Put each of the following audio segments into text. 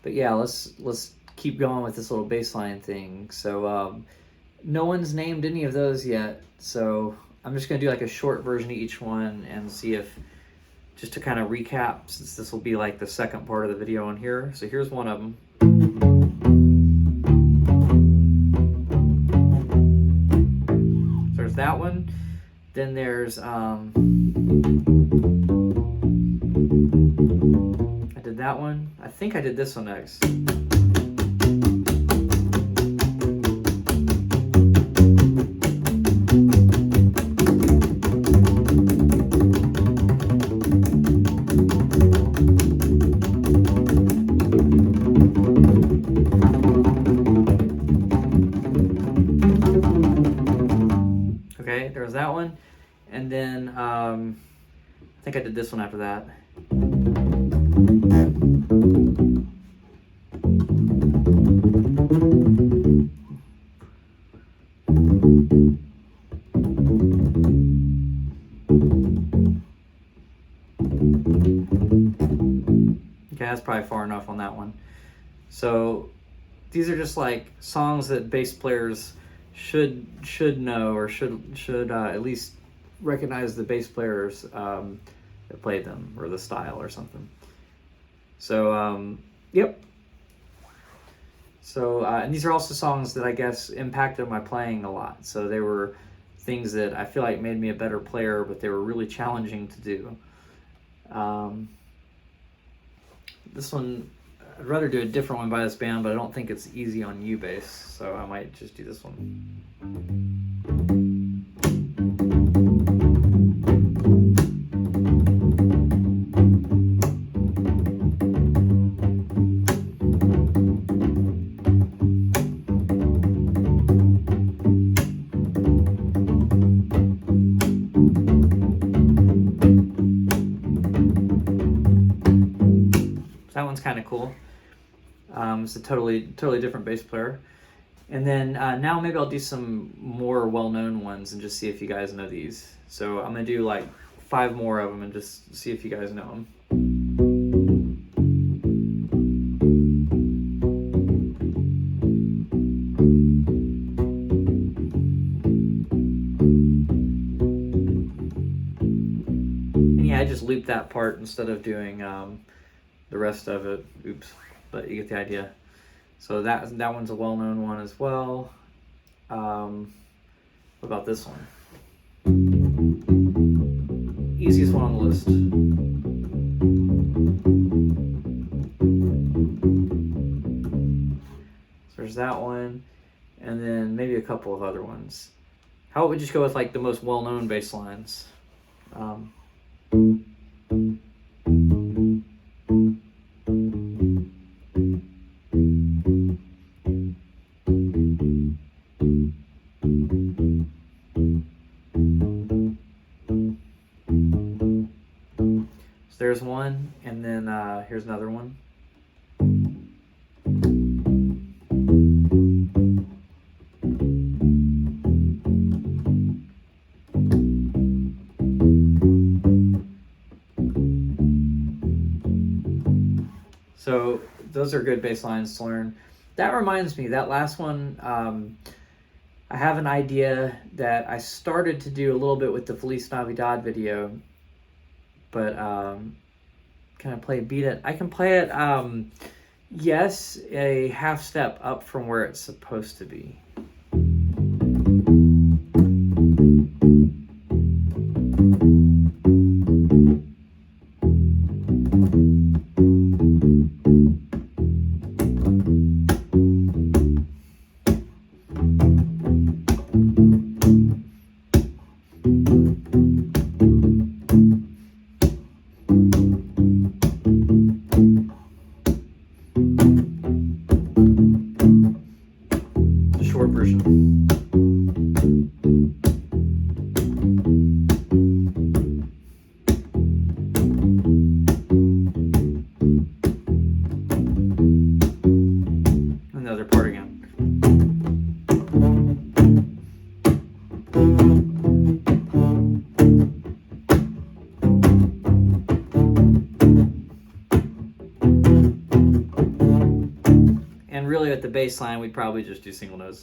But yeah, let's keep going with this little bass line thing. So no one's named any of those yet, so I'm just gonna do like a short version of each one and see if, just to kind of recap, since this will be like the second part of the video on here. So here's one of them. So there's that one. Then there's I did that one. I think I did this one next. Okay, there's that one. And then I think I did this one after that. Okay, that's probably far enough on that one. So these are just like songs that bass players should know, or should at least recognize the bass players that played them, or the style or something. So yep. So and these are also songs that I guess impacted my playing a lot. So they were things that I feel like made me a better player, but they were really challenging to do. This one, I'd rather do a different one by this band, but I don't think it's easy on U-bass, so I might just do this one. That one's kind of cool. It's a totally different bass player. And then now maybe I'll do some more well-known ones and just see if you guys know these. So I'm gonna do like 5 more of them and just see if you guys know them. And yeah, I just looped that part instead of doing the rest of it. Oops, but you get the idea. So that one's a well-known one as well. What about this one? Easiest one on the list. So there's that one, and then maybe a couple of other ones. How about we just go with like the most well-known bass lines? So there's one, and then here's another one. So those are good bass lines to learn. That reminds me, that last one, I have an idea that I started to do a little bit with the Feliz Navidad video, but can I play beat it? I can play it, yes, a half step up from where it's supposed to be. Short version. really with the bass line, we'd probably just do single notes.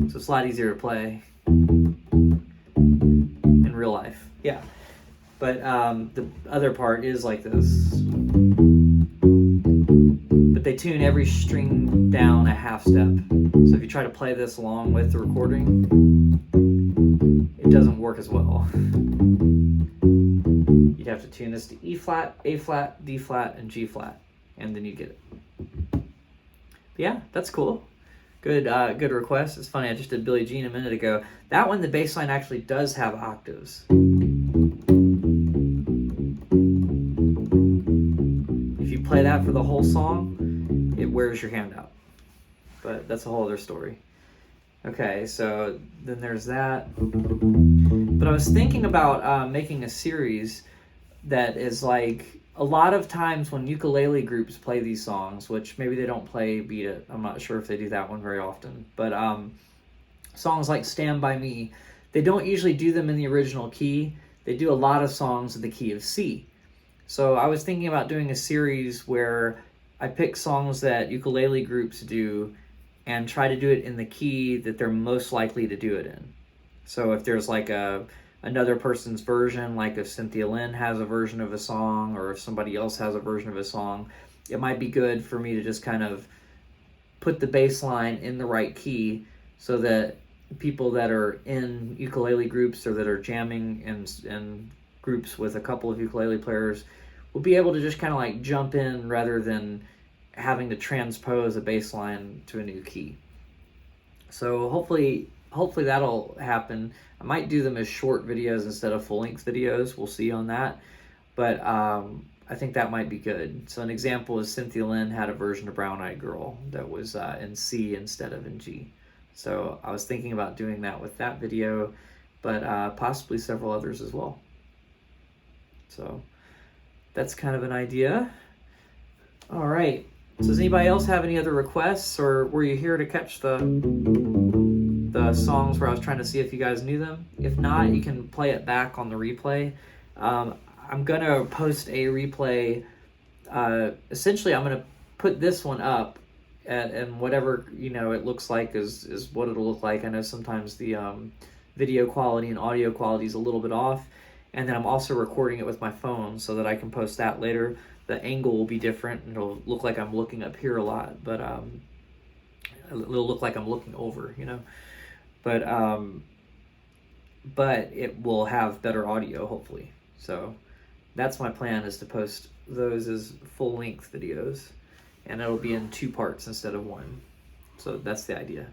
So it's a lot easier to play in real life. Yeah. But the other part is like this. But they tune every string down a half step. So if you try to play this along with the recording, it doesn't work as well. You'd have to tune this to E flat, A flat, D flat, and G flat, and then you get it. But yeah, that's cool. Good request. It's funny, I just did Billie Jean a minute ago. That one, the bass line actually does have octaves. If you play that for the whole song, it wears your hand out. But that's a whole other story. Okay, so then there's that. But I was thinking about making a series that is like, a lot of times when ukulele groups play these songs, which maybe they don't play Beat It, I'm not sure if they do that one very often, but songs like Stand By Me, they don't usually do them in the original key. They do a lot of songs in the key of C. So I was thinking about doing a series where I pick songs that ukulele groups do and try to do it in the key that they're most likely to do it in. So if there's like another person's version, like if Cynthia Lynn has a version of a song, or if somebody else has a version of a song, it might be good for me to just kind of put the bass line in the right key so that people that are in ukulele groups or that are jamming in groups with a couple of ukulele players will be able to just kind of like jump in rather than having to transpose a bass line to a new key. So hopefully that'll happen. I might do them as short videos instead of full-length videos. We'll see on that. But I think that might be good. So an example is Cynthia Lynn had a version of Brown Eyed Girl that was in C instead of in G. So I was thinking about doing that with that video, but possibly several others as well. So that's kind of an idea. All right. So does anybody else have any other requests, or were you here to catch the songs where I was trying to see if you guys knew them? If not, you can play it back on the replay. I'm gonna post a replay. Essentially, I'm gonna put this one up, and whatever it looks like is what it'll look like. I know sometimes the video quality and audio quality is a little bit off, and then I'm also recording it with my phone so that I can post that later. The angle will be different, and it'll look like I'm looking up here a lot, but it'll look like I'm looking over, but it will have better audio, hopefully. So that's my plan, is to post those as full-length videos, and it'll be in 2 parts instead of 1. So that's the idea.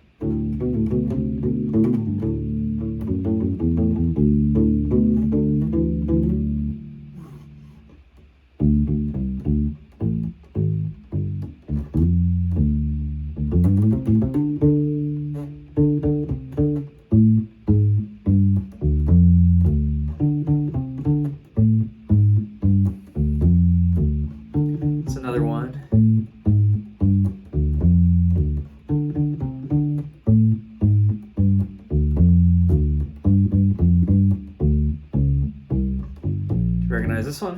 Recognize this one,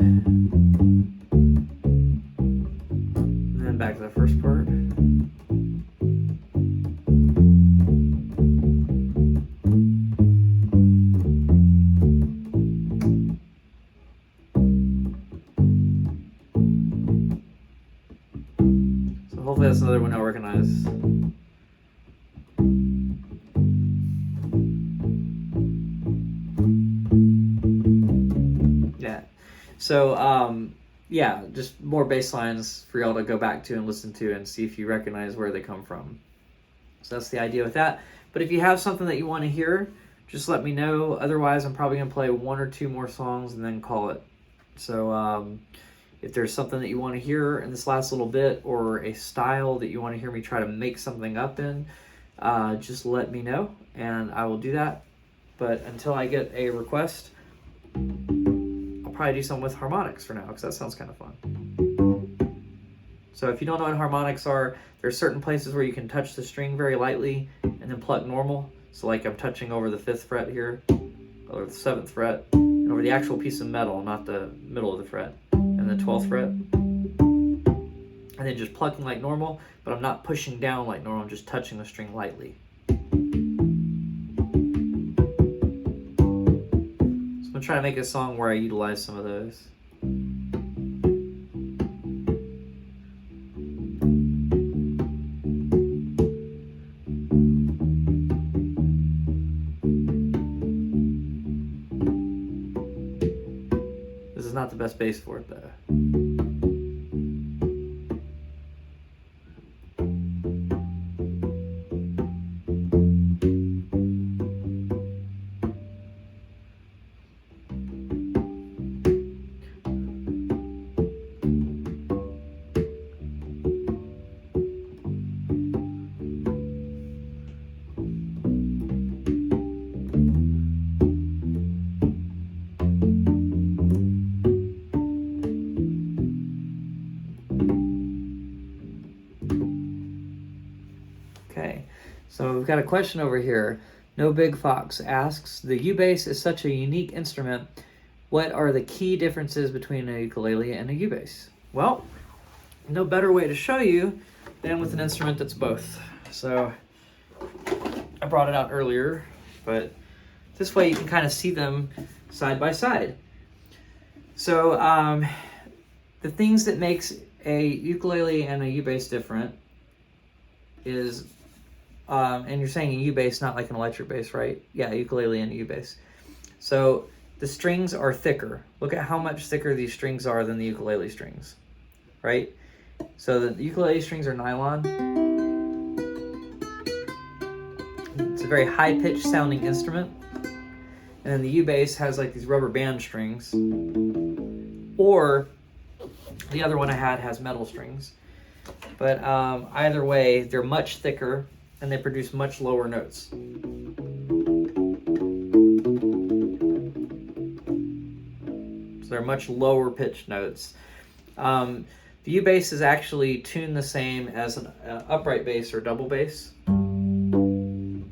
and then back to the first part. So hopefully that's another one I'll recognize. So, yeah, just more bass lines for y'all to go back to and listen to and see if you recognize where they come from. So that's the idea with that. But if you have something that you want to hear, just let me know. Otherwise, I'm probably going to play 1 or 2 more songs and then call it. So if there's something that you want to hear in this last little bit, or a style that you want to hear me try to make something up in, just let me know and I will do that. But until I get a request, probably do something with harmonics for now, because that sounds kind of fun. So if you don't know what harmonics are, there's certain places where you can touch the string very lightly and then pluck normal. So like I'm touching over the 5th fret here, or the 7th fret, and over the actual piece of metal, not the middle of the fret, and the 12th fret. And then just plucking like normal, but I'm not pushing down like normal, I'm just touching the string lightly. So I'm gonna try to make a song where I utilize some of those. This is not the best bass for it though. Okay, so we've got a question over here. No Big Fox asks, the U-bass is such a unique instrument. What are the key differences between a ukulele and a U-bass? Well, no better way to show you than with an instrument that's both. So I brought it out earlier, but this way you can kind of see them side by side. So the things that makes a ukulele and a U-bass different is, and you're saying a U-bass, not like an electric bass, right? Yeah, ukulele and a U-bass. So the strings are thicker. Look at how much thicker these strings are than the ukulele strings, right? So the ukulele strings are nylon. It's a very high-pitched sounding instrument. And then the U-bass has like these rubber band strings. Or the other one I had has metal strings. But either way, they're much thicker and they produce much lower notes. So they're much lower pitched notes. The U-bass is actually tuned the same as an upright bass or double bass. And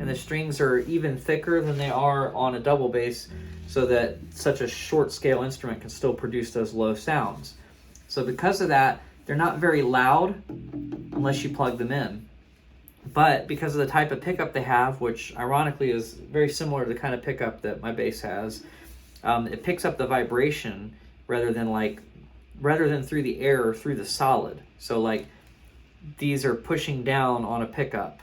the strings are even thicker than they are on a double bass, so that such a short scale instrument can still produce those low sounds. So because of that, they're not very loud unless you plug them in. But because of the type of pickup they have, which ironically is very similar to the kind of pickup that my bass has, it picks up the vibration rather than through the air or through the solid. So like these are pushing down on a pickup.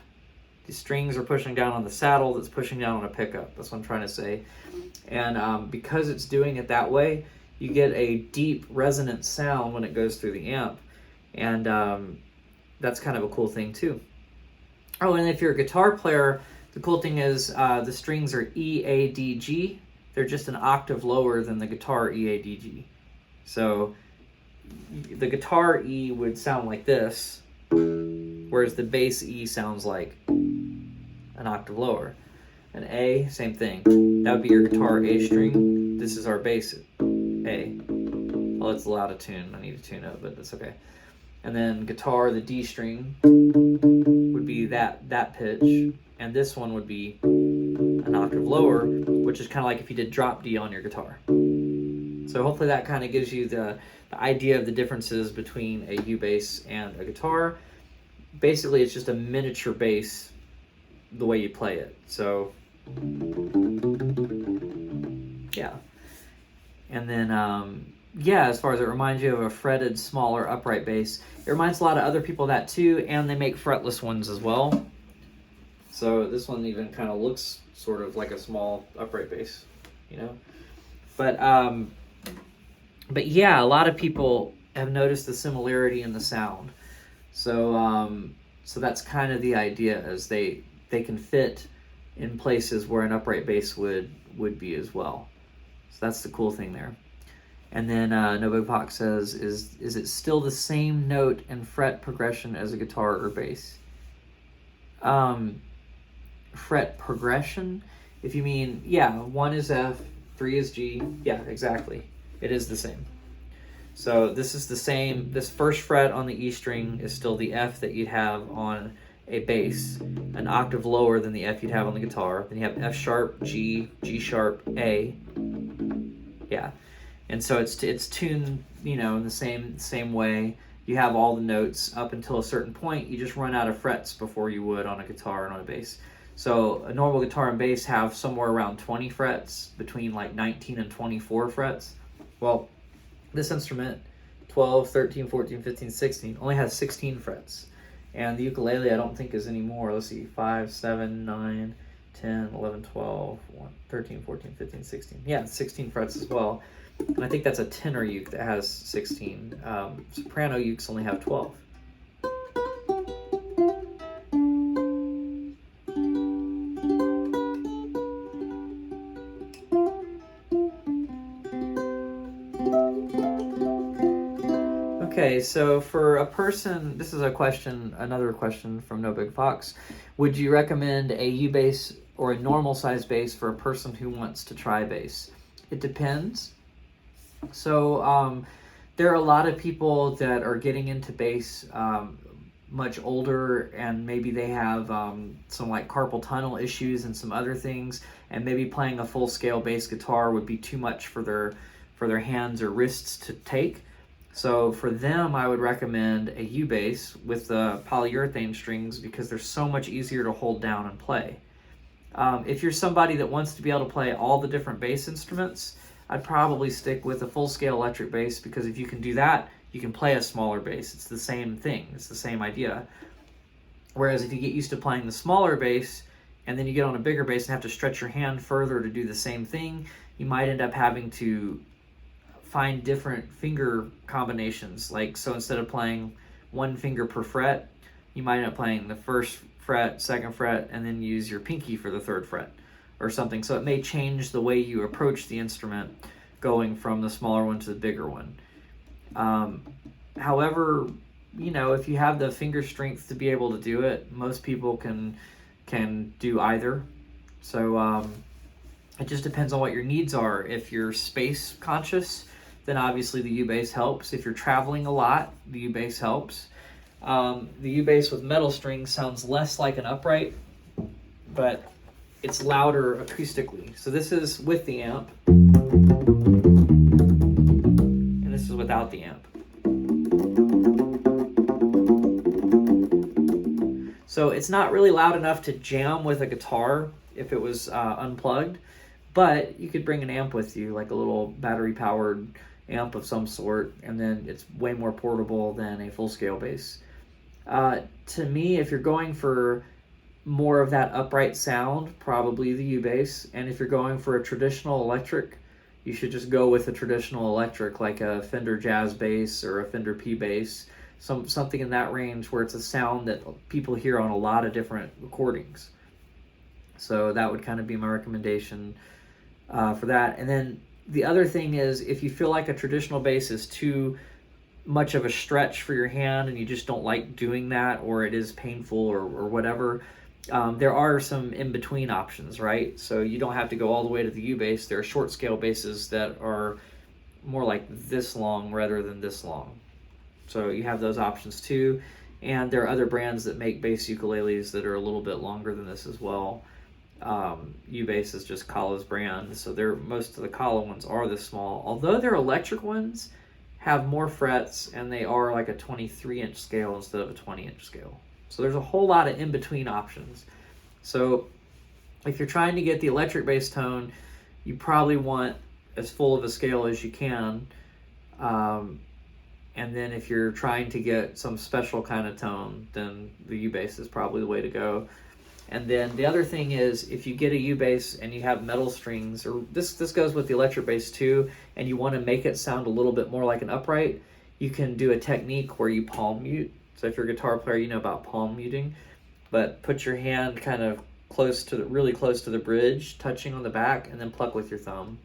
The strings are pushing down on the saddle that's pushing down on a pickup. That's what I'm trying to say. And because it's doing it that way, you get a deep resonant sound when it goes through the amp. And that's kind of a cool thing too. Oh, and if you're a guitar player, the cool thing is the strings are E, A, D, G. They're just an octave lower than the guitar E, A, D, G. So the guitar E would sound like this, whereas the bass E sounds like an octave lower. An A, same thing. That would be your guitar A string. This is our bass A. Well, it's a lot of tune. I need to tune it, but that's okay. And then guitar, the D string would be that pitch, and this one would be an octave lower, which is kind of like if you did drop D on your guitar. So hopefully that kind of gives you the idea of the differences between a U-bass and a guitar. Basically, it's just a miniature bass the way you play it. So yeah. And then yeah, as far as it reminds you of a fretted, smaller upright bass, it reminds a lot of other people of that too, and they make fretless ones as well. So this one even kind of looks sort of like a small upright bass, you know. But yeah, a lot of people have noticed the similarity in the sound. So so that's kind of the idea, is they can fit in places where an upright bass would be as well. So that's the cool thing there. And then No Big Fox says, is it still the same note and fret progression as a guitar or bass? Fret progression? If you mean, yeah, 1 is F, 3 is G. Yeah, exactly. It is the same. So this is the same. This first fret on the E string is still the F that you'd have on a bass an octave lower than the F you'd have on the guitar. Then you have F sharp, G, G sharp, A. Yeah, and so it's tuned, in the same way. You have all the notes up until a certain point. You just run out of frets before you would on a guitar and on a bass. So a normal guitar and bass have somewhere around 20 frets, between like 19 and 24 frets. Well, this instrument, 12, 13, 14, 15, 16, only has 16 frets. And the ukulele, I don't think is any more. Let's see, 5, 7, 9, 10, 11, 12, 13, 14, 15, 16. Yeah, 16 frets as well. And I think that's a tenor uke that has 16. Soprano ukes only have 12. Okay, so for a person, this is another question from No Big Fox. Would you recommend a U bass or a normal size bass for a person who wants to try bass? It depends. So there are a lot of people that are getting into bass much older, and maybe they have some like carpal tunnel issues and some other things, and maybe playing a full scale bass guitar would be too much for their hands or wrists to take. So for them, I would recommend a U bass with the polyurethane strings, because they're so much easier to hold down and play. If you're somebody that wants to be able to play all the different bass instruments, I'd probably stick with a full-scale electric bass, because if you can do that, you can play a smaller bass. It's the same thing. It's the same idea. Whereas if you get used to playing the smaller bass, and then you get on a bigger bass and have to stretch your hand further to do the same thing, you might end up having to find different finger combinations. Like, so instead of playing one finger per fret, you might end up playing the first fret, second fret, and then use your pinky for the third fret or something. So it may change the way you approach the instrument, going from the smaller one to the bigger one. However, if you have the finger strength to be able to do it, most people can do either. So it just depends on what your needs are. If you're space conscious, then obviously the U-bass helps. If you're traveling a lot, the U-bass helps. The U-bass with metal strings sounds less like an upright, but it's louder acoustically. So this is with the amp, and this is without the amp. So it's not really loud enough to jam with a guitar if it was unplugged, but you could bring an amp with you, like a little battery-powered amp of some sort, and then it's way more portable than a full-scale bass. To me, if you're going for more of that upright sound, probably the U-bass. And if you're going for a traditional electric, you should just go with a traditional electric, like a Fender Jazz bass or a Fender P bass, something in that range where it's a sound that people hear on a lot of different recordings. So that would kind of be my recommendation for that. And then the other thing is, if you feel like a traditional bass is too much of a stretch for your hand and you just don't like doing that, or it is painful or whatever, there are some in-between options, right? So you don't have to go all the way to the U-bass. There are short scale basses that are more like this long rather than this long. So you have those options too. And there are other brands that make bass ukuleles that are a little bit longer than this as well. U-bass is just Kala's brand, so most of the Kala ones are this small. Although their electric ones have more frets, and they are like a 23-inch scale instead of a 20-inch scale. So there's a whole lot of in-between options. So if you're trying to get the electric bass tone, you probably want as full of a scale as you can. And then if you're trying to get some special kind of tone, then the U-bass is probably the way to go. And then the other thing is, if you get a U-bass and you have metal strings, or this goes with the electric bass too, and you want to make it sound a little bit more like an upright, you can do a technique where you palm mute. So if you're a guitar player, you know about palm muting. But put your hand kind of really close to the bridge, touching on the back, and then pluck with your thumb.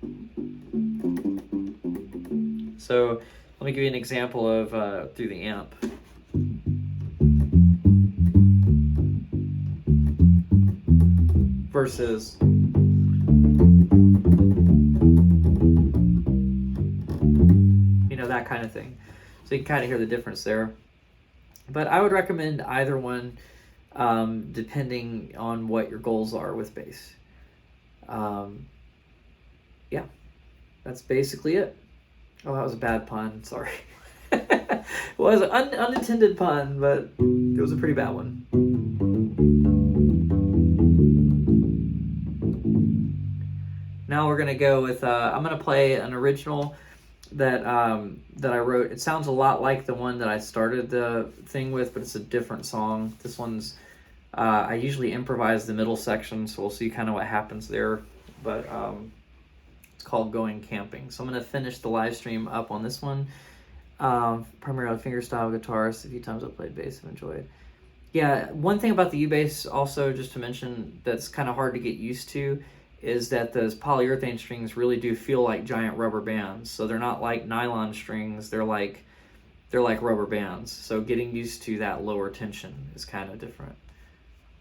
So let me give you an example of through the amp. Versus that kind of thing. So you can kind of hear the difference there. But I would recommend either one. depending on what your goals are with bass. Yeah, that's basically it. Oh, that was a bad pun. Sorry. It was an unintended pun, but it was a pretty bad one. Now we're gonna go with. I'm gonna play an original that that I wrote. It sounds a lot like the one that I started the thing with, but it's a different song. This one's. I usually improvise the middle section, so we'll see kind of what happens there. But it's called Going Camping. So I'm gonna finish the live stream up on this one. Primarily fingerstyle guitars. A few times I've played bass, I've enjoyed. Yeah, one thing about the U-bass also, just to mention, that's kind of hard to get used to, is that those polyurethane strings really do feel like giant rubber bands. So they're not like nylon strings, they're like rubber bands. So getting used to that lower tension is kind of different.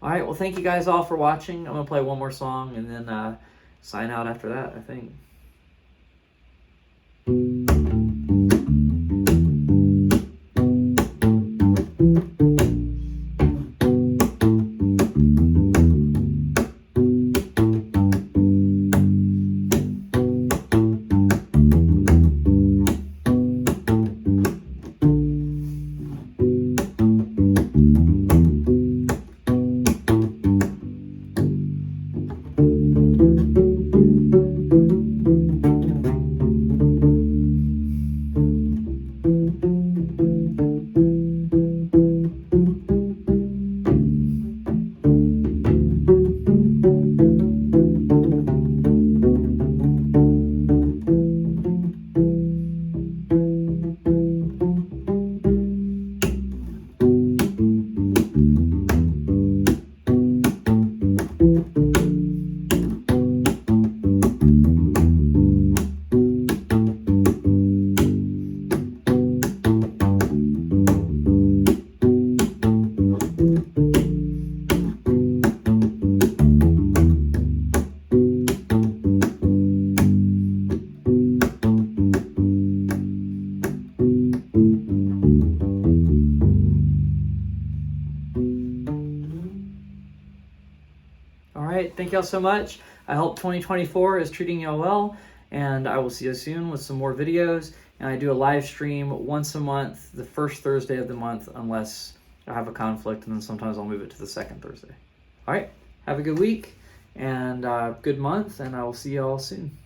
All right, well, thank you guys all for watching. I'm gonna play one more song and then sign out after that, I think. All right, thank y'all so much. I hope 2024 is treating y'all well, and I will see you soon with some more videos. And I do a live stream once a month, the first Thursday of the month, unless I have a conflict, and then sometimes I'll move it to the second Thursday. All right, have a good week and good month, and I will see y'all soon.